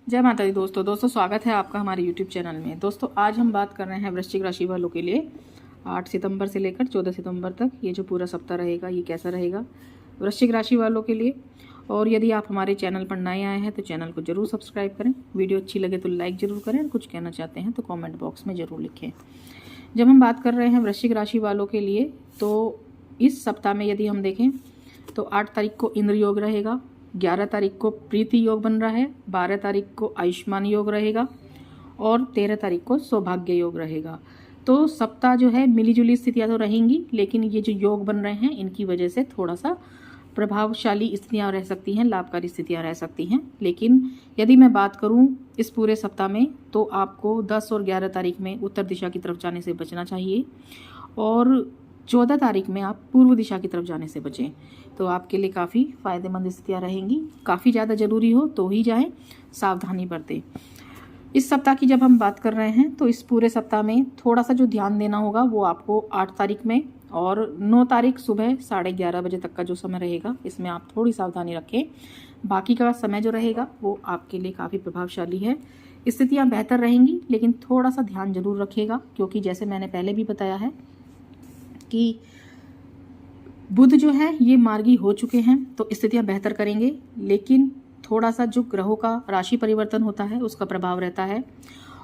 जय माता दी दोस्तों स्वागत है आपका हमारे YouTube चैनल में। दोस्तों आज हम बात कर रहे हैं वृश्चिक राशि वालों के लिए 8 सितंबर से लेकर 14 सितंबर तक ये जो पूरा सप्ताह रहेगा ये कैसा रहेगा वृश्चिक राशि वालों के लिए। और यदि आप हमारे चैनल पर नए आए हैं तो चैनल को जरूर सब्सक्राइब करें, वीडियो अच्छी लगे तो लाइक ज़रूर करें, कुछ कहना चाहते हैं तो कॉमेंट बॉक्स में ज़रूर लिखें। जब हम बात कर रहे हैं वृश्चिक राशि वालों के लिए तो इस सप्ताह में यदि हम देखें तो 8 तारीख को इंद्र योग रहेगा, 11 तारीख को प्रीति योग बन रहा है, 12 तारीख को आयुष्मान योग रहेगा और 13 तारीख को सौभाग्य योग रहेगा। तो सप्ताह जो है मिली जुली स्थितियाँ तो रहेंगी, लेकिन ये जो योग बन रहे हैं इनकी वजह से थोड़ा सा प्रभावशाली स्थितियाँ रह सकती हैं, लाभकारी स्थितियाँ रह सकती हैं। लेकिन यदि मैं बात करूं इस पूरे सप्ताह में तो आपको 10 और 11 तारीख में उत्तर दिशा की तरफ जाने से बचना चाहिए और 14 तारीख में आप पूर्व दिशा की तरफ जाने से बचें। तो आपके लिए काफ़ी फ़ायदेमंद स्थितियाँ रहेंगी। काफ़ी ज़्यादा ज़रूरी हो तो ही जाएं, सावधानी बरतें। इस सप्ताह की जब हम बात कर रहे हैं तो इस पूरे सप्ताह में थोड़ा सा जो ध्यान देना होगा वो आपको 8 तारीख में और 9 तारीख सुबह 11:30 बजे तक का जो समय रहेगा इसमें आप थोड़ी सावधानी रखें। बाकी का समय जो रहेगा वो आपके लिए काफ़ी प्रभावशाली है। स्थितियाँ बेहतर रहेंगी, लेकिन थोड़ा सा ध्यान जरूर रखिएगा, क्योंकि जैसे मैंने पहले भी बताया है कि बुध जो है ये मार्गी हो चुके हैं तो स्थितियां बेहतर करेंगे, लेकिन थोड़ा सा जो ग्रहों का राशि परिवर्तन होता है उसका प्रभाव रहता है।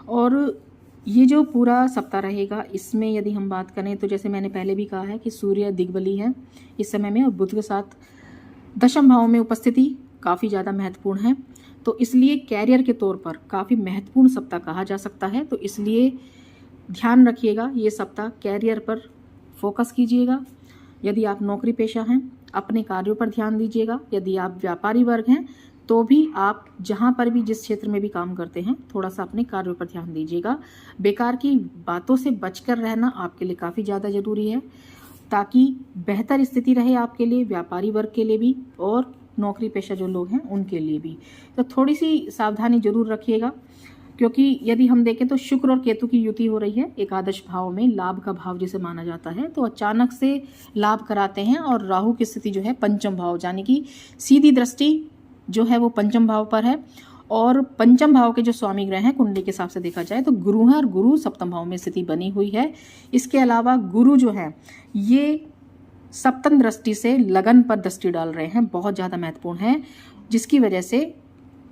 और ये जो पूरा सप्ताह रहेगा इसमें यदि हम बात करें तो जैसे मैंने पहले भी कहा है कि सूर्य दिग्बली है इस समय में और बुध के साथ दशम भाव में उपस्थिति काफ़ी ज़्यादा महत्वपूर्ण है। तो इसलिए कैरियर के तौर पर काफ़ी महत्वपूर्ण सप्ताह कहा जा सकता है। तो इसलिए ध्यान रखिएगा, ये सप्ताह कैरियर पर फोकस कीजिएगा। यदि आप नौकरी पेशा हैं अपने कार्यों पर ध्यान दीजिएगा। यदि आप व्यापारी वर्ग हैं तो भी आप जहां पर भी जिस क्षेत्र में भी काम करते हैं थोड़ा सा अपने कार्यों पर ध्यान दीजिएगा। बेकार की बातों से बचकर रहना आपके लिए काफ़ी ज़्यादा ज़रूरी है, ताकि बेहतर स्थिति रहे आपके लिए, व्यापारी वर्ग के लिए भी और नौकरी पेशा जो लोग हैं उनके लिए भी। तो थोड़ी सी सावधानी जरूर रखिएगा, क्योंकि यदि हम देखें तो शुक्र और केतु की युति हो रही है एकादश भाव में, लाभ का भाव जिसे माना जाता है, तो अचानक से लाभ कराते हैं। और राहु की स्थिति जो है पंचम भाव, यानी कि सीधी दृष्टि जो है वो पंचम भाव पर है। और पंचम भाव के जो स्वामी ग्रह हैं कुंडली के हिसाब से देखा जाए तो गुरु हैं और गुरु सप्तम भाव में स्थिति बनी हुई है। इसके अलावा गुरु जो है ये सप्तम दृष्टि से लगन पर दृष्टि डाल रहे हैं, बहुत ज़्यादा महत्वपूर्ण है, जिसकी वजह से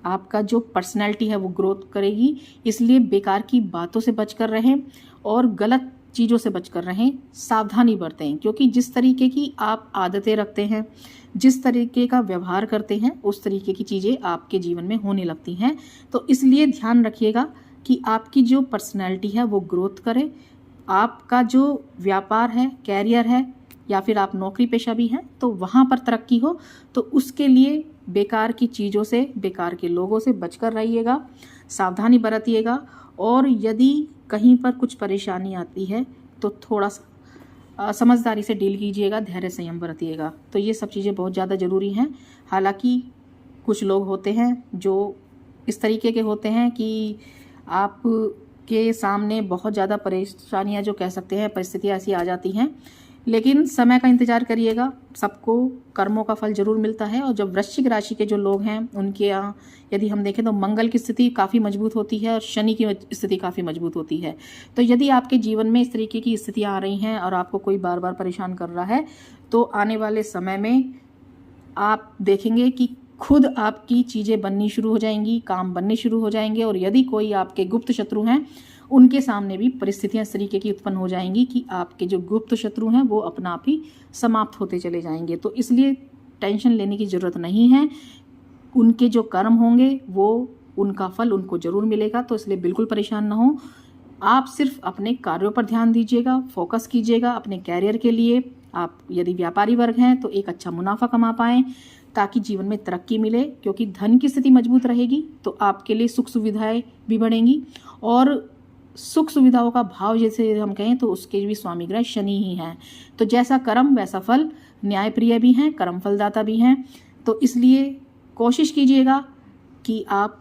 आपका जो पर्सनैलिटी है वो ग्रोथ करेगी। इसलिए बेकार की बातों से बचकर रहें और गलत चीज़ों से बचकर रहें, सावधानी बरतें, क्योंकि जिस तरीके की आप आदतें रखते हैं, जिस तरीके का व्यवहार करते हैं उस तरीके की चीज़ें आपके जीवन में होने लगती हैं। तो इसलिए ध्यान रखिएगा कि आपकी जो पर्सनैलिटी है वो ग्रोथ करे। आपका जो व्यापार है, कैरियर है या फिर आप नौकरी पेशा भी हैं तो वहाँ पर तरक्की हो, तो उसके लिए बेकार की चीज़ों से, बेकार के लोगों से बचकर रहिएगा, सावधानी बरतिएगा। और यदि कहीं पर कुछ परेशानी आती है तो थोड़ा सा समझदारी से डील कीजिएगा, धैर्य संयम बरतिएगा। तो ये सब चीज़ें बहुत ज़्यादा ज़रूरी हैं। हालांकि कुछ लोग होते हैं जो इस तरीके के होते हैं कि आप के सामने बहुत ज़्यादा परेशानियां जो कह सकते हैं, परिस्थितियाँ ऐसी आ जाती हैं, लेकिन समय का इंतजार करिएगा, सबको कर्मों का फल जरूर मिलता है। और जब वृश्चिक राशि के जो लोग हैं उनके यहाँ यदि हम देखें तो मंगल की स्थिति काफ़ी मजबूत होती है और शनि की स्थिति काफ़ी मजबूत होती है। तो यदि आपके जीवन में इस तरीके की स्थितियाँ आ रही हैं और आपको कोई बार बार परेशान कर रहा है तो आने वाले समय में आप देखेंगे कि खुद आपकी चीज़ें बननी शुरू हो जाएंगी, काम बनने शुरू हो जाएंगे। और यदि कोई आपके गुप्त शत्रु हैं उनके सामने भी परिस्थितियां इस तरीके की उत्पन्न हो जाएंगी कि आपके जो गुप्त शत्रु हैं वो अपना आप ही समाप्त होते चले जाएंगे। तो इसलिए टेंशन लेने की ज़रूरत नहीं है। उनके जो कर्म होंगे वो उनका फल उनको ज़रूर मिलेगा, तो इसलिए बिल्कुल परेशान ना हो। आप सिर्फ अपने कार्यों पर ध्यान दीजिएगा, फोकस कीजिएगा अपने कैरियर के लिए। आप यदि व्यापारी वर्ग हैं तो एक अच्छा मुनाफा कमा पाएँ ताकि जीवन में तरक्की मिले, क्योंकि धन की स्थिति मजबूत रहेगी तो आपके लिए सुख सुविधाएं भी बढ़ेंगी। और सुख सुविधाओं का भाव जैसे हम कहें तो उसके भी स्वामी ग्रह शनि ही हैं। तो जैसा कर्म वैसा फल, न्यायप्रिय भी हैं, कर्म फलदाता भी हैं। तो इसलिए कोशिश कीजिएगा कि आप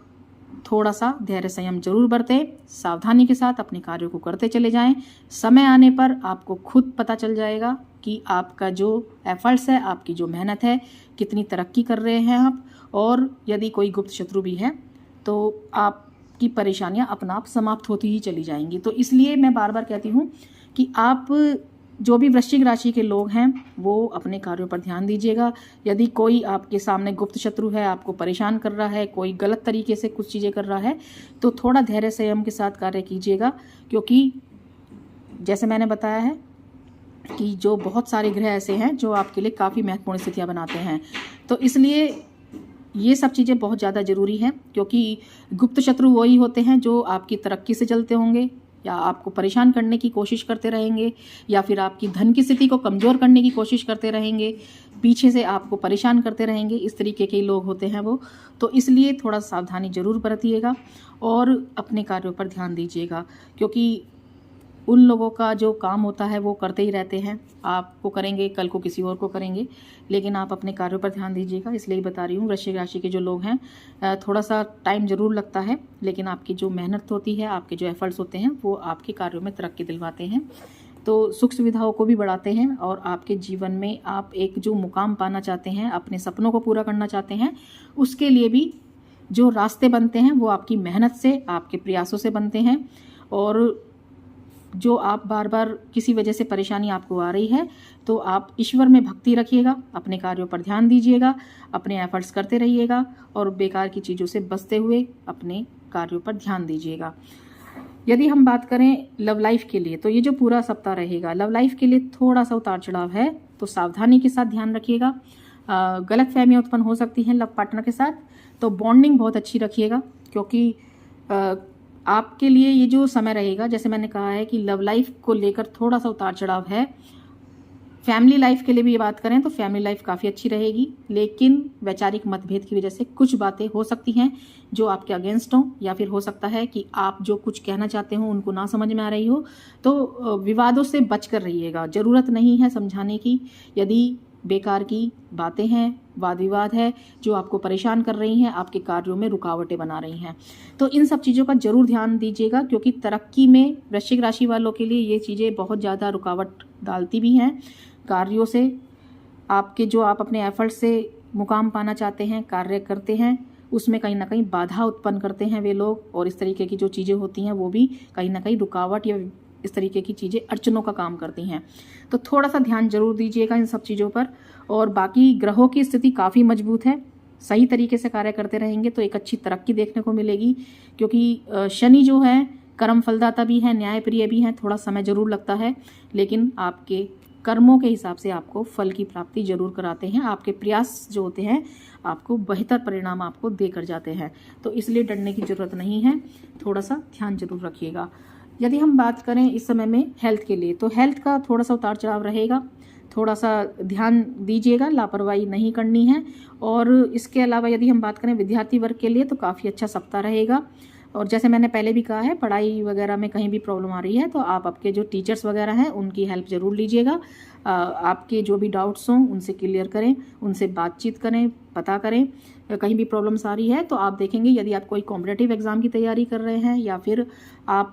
थोड़ा सा धैर्य संयम जरूर बरतें, सावधानी के साथ अपने कार्यों को करते चले जाएं। समय आने पर आपको खुद पता चल जाएगा कि आपका जो एफर्ट्स है, आपकी जो मेहनत है, कितनी तरक्की कर रहे हैं आप। और यदि कोई गुप्त शत्रु भी है तो आपकी परेशानियां अपना आप समाप्त होती ही चली जाएंगी। तो इसलिए मैं बार बार कहती हूँ कि आप जो भी वृश्चिक राशि के लोग हैं वो अपने कार्यों पर ध्यान दीजिएगा। यदि कोई आपके सामने गुप्त शत्रु है, आपको परेशान कर रहा है, कोई गलत तरीके से कुछ चीज़ें कर रहा है, तो थोड़ा धैर्य संयम के साथ कार्य कीजिएगा, क्योंकि जैसे मैंने बताया है कि जो बहुत सारे ग्रह ऐसे हैं जो आपके लिए काफ़ी महत्वपूर्ण स्थितियाँ बनाते हैं। तो इसलिए ये सब चीज़ें बहुत ज़्यादा ज़रूरी हैं, क्योंकि गुप्त शत्रु वही होते हैं जो आपकी तरक्की से चलते होंगे या आपको परेशान करने की कोशिश करते रहेंगे, या फिर आपकी धन की स्थिति को कमज़ोर करने की कोशिश करते रहेंगे, पीछे से आपको परेशान करते रहेंगे। इस तरीके के लोग होते हैं वो। तो इसलिए थोड़ा सावधानी ज़रूर बरतिएगा और अपने कार्यों पर ध्यान दीजिएगा, क्योंकि उन लोगों का जो काम होता है वो करते ही रहते हैं। आपको करेंगे, कल को किसी और को करेंगे, लेकिन आप अपने कार्यों पर ध्यान दीजिएगा। इसलिए बता रही हूँ, वृश्चिक राशि के जो लोग हैं थोड़ा सा टाइम ज़रूर लगता है, लेकिन आपकी जो मेहनत होती है, आपके जो एफर्ट्स होते हैं, वो आपके कार्यों में तरक्की दिलवाते हैं। तो सुख सुविधाओं को भी बढ़ाते हैं और आपके जीवन में आप एक जो मुकाम पाना चाहते हैं, अपने सपनों को पूरा करना चाहते हैं, उसके लिए भी जो रास्ते बनते हैं वो आपकी मेहनत से, आपके प्रयासों से बनते हैं। और जो आप बार बार किसी वजह से परेशानी आपको आ रही है, तो आप ईश्वर में भक्ति रखिएगा, अपने कार्यों पर ध्यान दीजिएगा, अपने एफर्ट्स करते रहिएगा और बेकार की चीज़ों से बचते हुए अपने कार्यों पर ध्यान दीजिएगा। यदि हम बात करें लव लाइफ के लिए, तो ये जो पूरा सप्ताह रहेगा लव लाइफ के लिए थोड़ा सा उतार चढ़ाव है, तो सावधानी के साथ ध्यान रखिएगा। गलत फहमियाँ उत्पन्न हो सकती हैं लव पार्टनर के साथ, तो बॉन्डिंग बहुत अच्छी रखिएगा, क्योंकि आपके लिए ये जो समय रहेगा, जैसे मैंने कहा है कि लव लाइफ को लेकर थोड़ा सा उतार चढ़ाव है। फैमिली लाइफ के लिए भी ये बात करें तो फैमिली लाइफ काफ़ी अच्छी रहेगी, लेकिन वैचारिक मतभेद की वजह से कुछ बातें हो सकती हैं जो आपके अगेंस्ट हों, या फिर हो सकता है कि आप जो कुछ कहना चाहते हो उनको ना समझ में आ रही हो। तो विवादों से बच कर रहिएगा, ज़रूरत नहीं है समझाने की। यदि बेकार की बातें हैं, वाद विवाद है जो आपको परेशान कर रही हैं, आपके कार्यों में रुकावटें बना रही हैं, तो इन सब चीज़ों का जरूर ध्यान दीजिएगा, क्योंकि तरक्की में वृश्चिक राशि वालों के लिए ये चीज़ें बहुत ज़्यादा रुकावट डालती भी हैं। कार्यों से आपके जो आप अपने एफर्ट से मुकाम पाना चाहते हैं, कार्य करते हैं, उसमें कहीं ना कहीं बाधा उत्पन्न करते हैं वे लोग, और इस तरीके की जो चीज़ें होती हैं वो भी कहीं ना कहीं रुकावट या इस तरीके की चीज़ें अड़चनों का काम करती हैं। तो थोड़ा सा ध्यान जरूर दीजिएगा इन सब चीज़ों पर। और बाकी ग्रहों की स्थिति काफ़ी मजबूत है, सही तरीके से कार्य करते रहेंगे तो एक अच्छी तरक्की देखने को मिलेगी, क्योंकि शनि जो है कर्म फलदाता भी है, न्यायप्रिय भी है। थोड़ा समय जरूर लगता है, लेकिन आपके कर्मों के हिसाब से आपको फल की प्राप्ति जरूर कराते हैं। आपके प्रयास जो होते हैं आपको बेहतर परिणाम आपको देकर जाते हैं, तो इसलिए डरने की जरूरत नहीं है। थोड़ा सा ध्यान जरूर रखिएगा। यदि हम बात करें इस समय में हेल्थ के लिए, तो हेल्थ का थोड़ा सा उतार चढ़ाव रहेगा, थोड़ा सा ध्यान दीजिएगा, लापरवाही नहीं करनी है। और इसके अलावा यदि हम बात करें विद्यार्थी वर्ग के लिए, तो काफ़ी अच्छा सप्ताह रहेगा। और जैसे मैंने पहले भी कहा है, पढ़ाई वगैरह में कहीं भी प्रॉब्लम आ रही है तो आप आपके जो टीचर्स वगैरह हैं उनकी हेल्प ज़रूर लीजिएगा। आपके जो भी डाउट्स हों उनसे क्लियर करें, उनसे बातचीत करें, पता करें कहीं भी प्रॉब्लम्स आ रही है। तो आप देखेंगे यदि आप कोई कॉम्पिटिटिव एग्ज़ाम की तैयारी कर रहे हैं, या फिर आप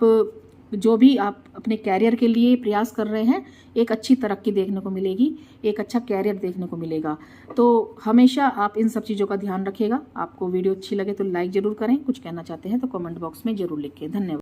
जो भी आप अपने कैरियर के लिए प्रयास कर रहे हैं, एक अच्छी तरक्की देखने को मिलेगी, एक अच्छा कैरियर देखने को मिलेगा। तो हमेशा आप इन सब चीज़ों का ध्यान रखिएगा। आपको वीडियो अच्छी लगे तो लाइक ज़रूर करें, कुछ कहना चाहते हैं तो कमेंट बॉक्स में ज़रूर लिखें। धन्यवाद।